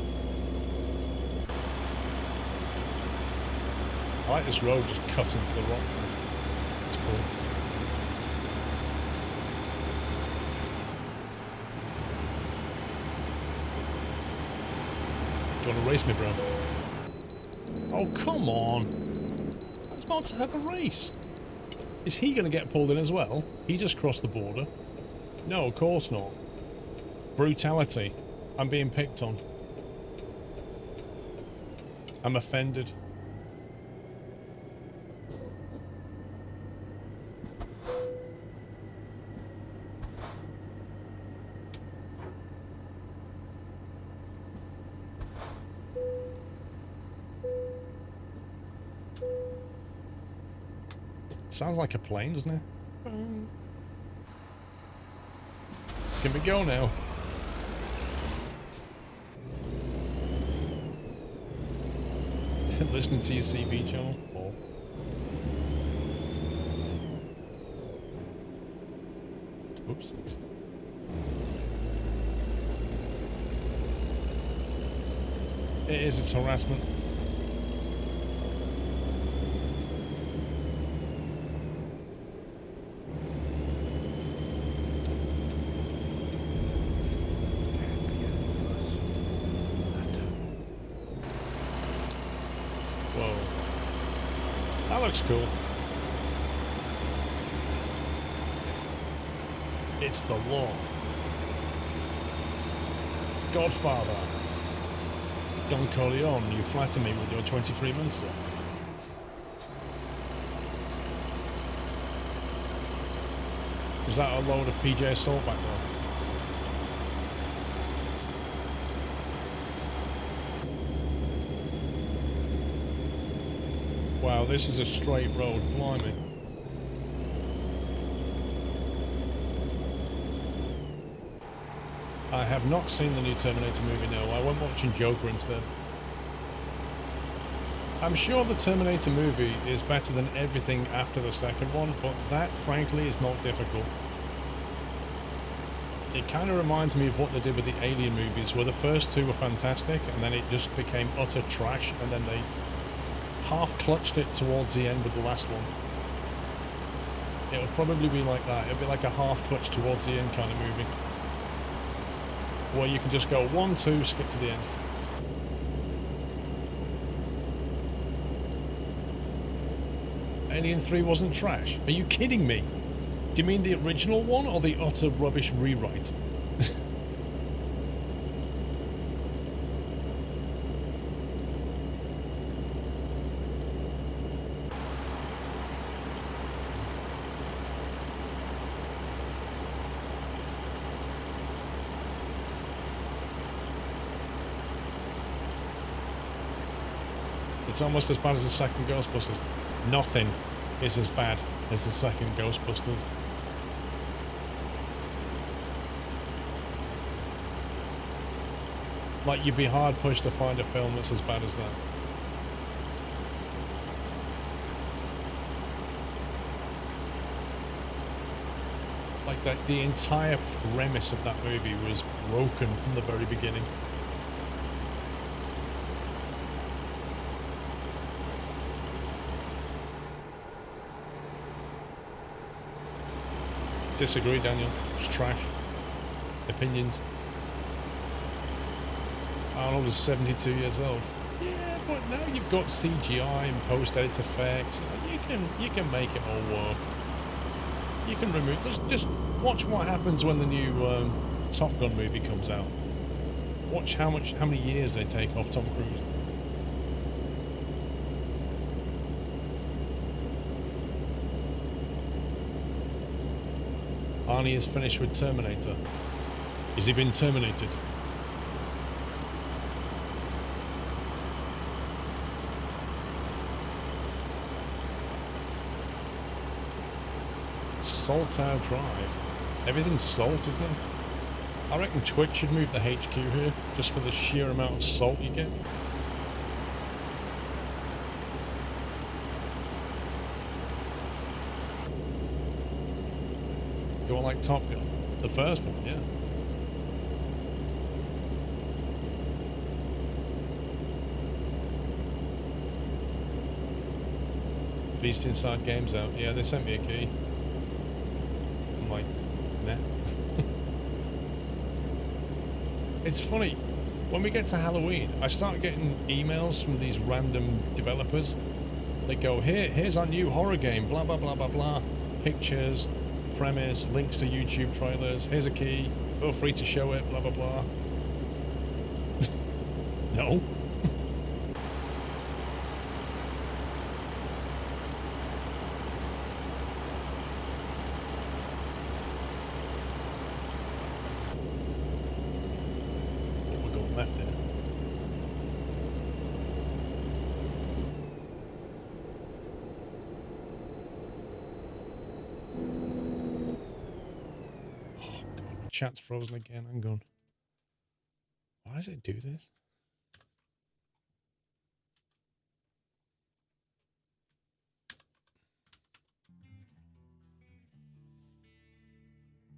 I like this road just cut into the rock. It's cool. Do you want to race me, bro? Oh, come on. I was about to have a race. Is he going to get pulled in as well? He just crossed the border. No, of course not. Brutality. I'm being picked on. I'm offended. Sounds like a plane, doesn't it? Can we go now? Listening to your CB channel? Oh. Oops. It is, it's harassment. Looks cool. It's the law. Godfather. Don Corleone, you flatter me with your 23 Munster. Was that a load of PJ Assault back there? Wow, this is a straight road, blimey. I have not seen the new Terminator movie, no. I went watching Joker instead. I'm sure the Terminator movie is better than everything after the second one, but that, frankly, is not difficult. It kind of reminds me of what they did with the Alien movies, where the first two were fantastic, and then it just became utter trash, and then they half-clutched it towards the end with the last one. It'll probably be like that. It'll be like a half-clutch towards the end kind of movie, where you can just go 1, 2, skip to the end. Alien 3 wasn't trash? Are you kidding me? Do you mean the original one or the utter rubbish rewrite? It's almost as bad as the second Ghostbusters. Nothing is as bad as the second Ghostbusters. Like, you'd be hard pushed to find a film that's as bad as that. Like, that the entire premise of that movie was broken from the very beginning. Disagree, Daniel. It's trash. Opinions. Arnold is 72 years old. Yeah, but now you've got CGI and post-edit effects. You can make it all work. You can remove. Just watch what happens when the new Top Gun movie comes out. Watch how many years they take off Tom Cruise. Arnie is finished with Terminator. Has he been terminated? Salttown Drive. Everything's salt, isn't it? I reckon Twitch should move the HQ here, just for the sheer amount of salt you get. Do I like Top Gun? The first one, yeah. Beast Inside Games out. Yeah, they sent me a key. I'm like, nah. It's funny. When we get to Halloween, I start getting emails from these random developers. They go, here's our new horror game, blah, blah, blah, blah, blah. Pictures, premise, links to YouTube trailers, here's a key, feel free to show it, blah, blah, blah. No. We're going left there. Chat's frozen again. I'm going. Why does it do this?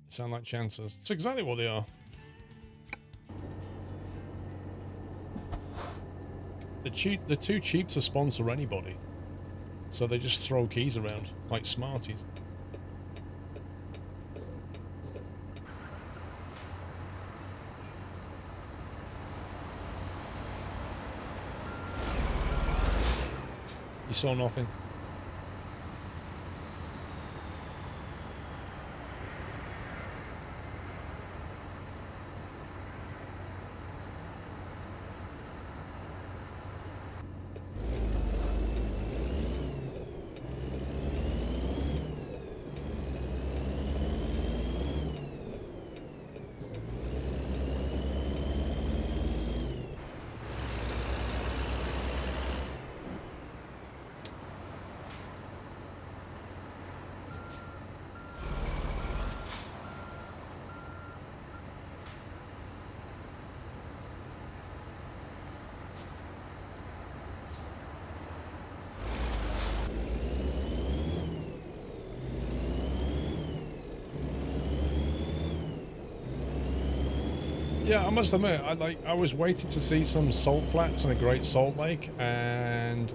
They sound like chances. It's exactly what they are. They're too cheap to sponsor anybody, so they just throw keys around like Smarties. You saw nothing. Yeah, I must admit, I was waiting to see some salt flats in a Great Salt Lake, and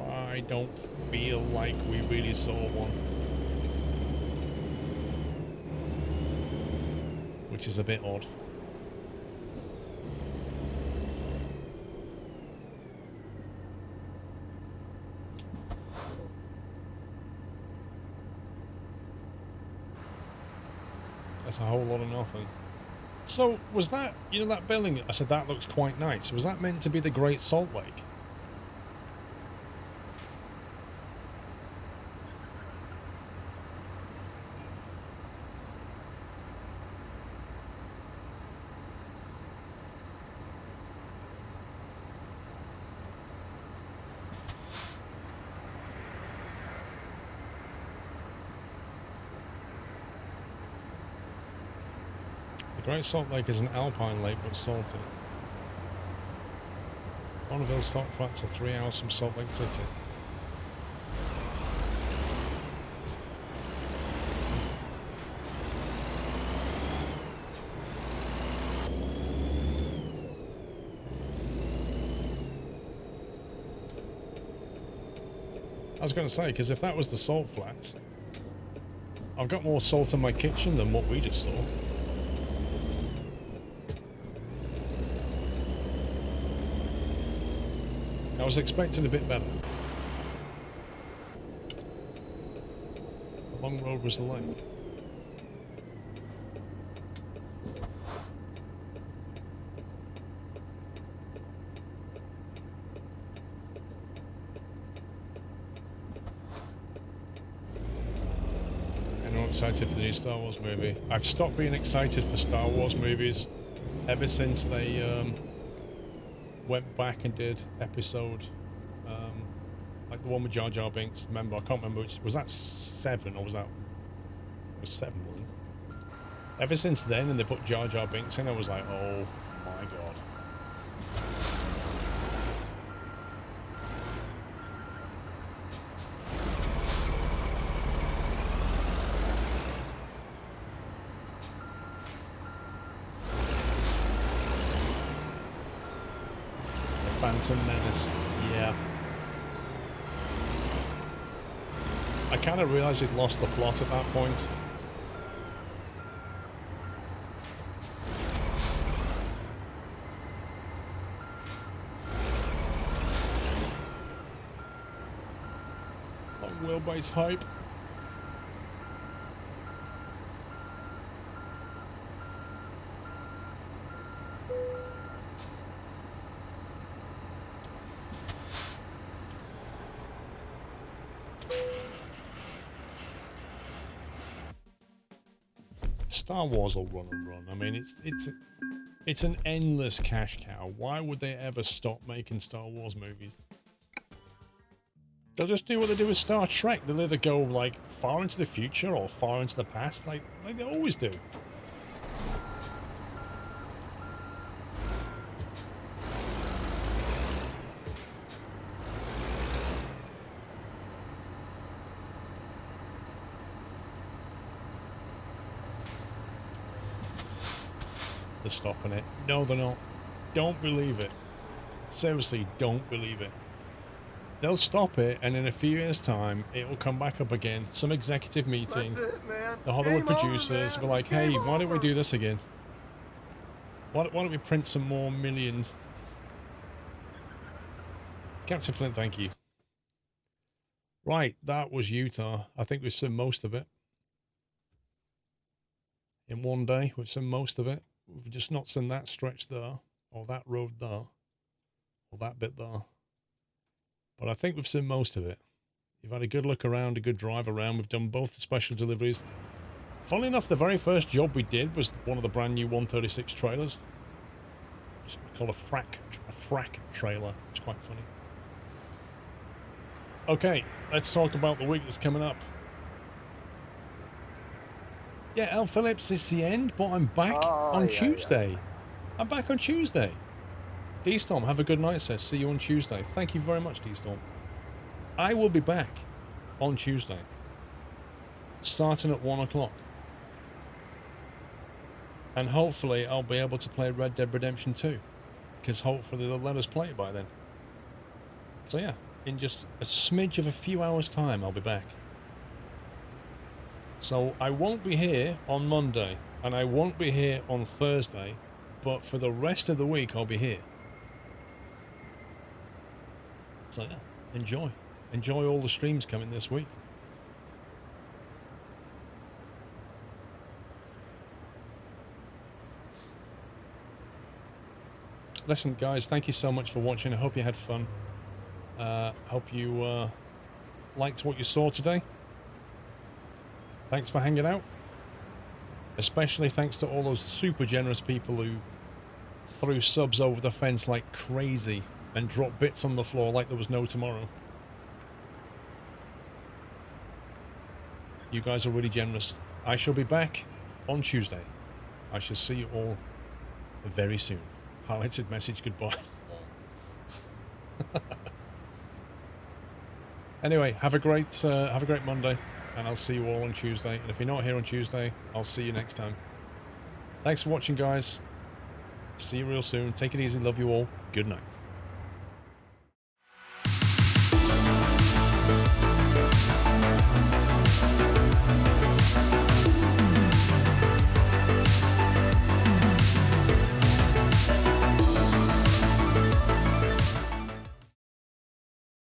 I don't feel like we really saw one. Which is a bit odd. That's a whole lot of nothing. So, was that, you know, that building, I said that looks quite nice. Was that meant to be the Great Salt Lake? The Great Salt Lake is an alpine lake but salty. Bonneville salt flats are 3 hours from Salt Lake City. I was going to say, because if that was the salt flats, I've got more salt in my kitchen than what we just saw. I was expecting a bit better. The long road was the lake. Anyone excited for the new Star Wars movie? I've stopped being excited for Star Wars movies ever since they went back and did episode, like the one with Jar Jar Binks. Remember, I can't remember which, was that 7 or was that, it was 7, wasn't it? Ever since then, and they put Jar Jar Binks in, I was like, oh my god. Phantom Menace, yeah. I kind of realised he'd lost the plot at that point. Long wheelbase hype. Star Wars will run and run. I mean, it's an endless cash cow. Why would they ever stop making Star Wars movies? They'll just do what they do with Star Trek. They'll either go like far into the future or far into the past, like they always do. They're stopping it. No, they're not. Don't believe it. Seriously, don't believe it. They'll stop it, and in a few years' time, it will come back up again. Some executive meeting. That's it, man. The Hollywood Game producers over, will be like, man. hey, Game why don't we over." do this again? Why don't we print some more millions? Captain Flint, thank you. Right, that was Utah. I think we've seen most of it. In one day, we've seen most of it. We've just not seen that stretch there, or that road there, or that bit there. But I think we've seen most of it. You've had a good look around, a good drive around. We've done both the special deliveries. Funnily enough, the very first job we did was one of the brand new 136 trailers. It's called a frack trailer. It's quite funny. Okay, let's talk about the week that's coming up. Yeah, L. Phillips, it's the end, but I'm back on Tuesday. I'm back on Tuesday. D-Storm, have a good night, says. See you on Tuesday. Thank you very much, D-Storm. I will be back on Tuesday, starting at 1 o'clock. And hopefully I'll be able to play Red Dead Redemption 2. Because hopefully they'll let us play it by then. So yeah, in just a smidge of a few hours' time, I'll be back. So I won't be here on Monday, and I won't be here on Thursday, but for the rest of the week, I'll be here. So yeah, enjoy. Enjoy all the streams coming this week. Listen, guys, thank you so much for watching. I hope you had fun. Hope you liked what you saw today. Thanks for hanging out. Especially thanks to all those super generous people who threw subs over the fence like crazy and dropped bits on the floor like there was no tomorrow. You guys are really generous. I shall be back on Tuesday. I shall see you all very soon. Highlighted message, goodbye. Anyway, have a great Monday, and I'll see you all on Tuesday. And if you're not here on Tuesday, I'll see you next time. Thanks for watching, guys. See you real soon. Take it easy. Love you all. Good night.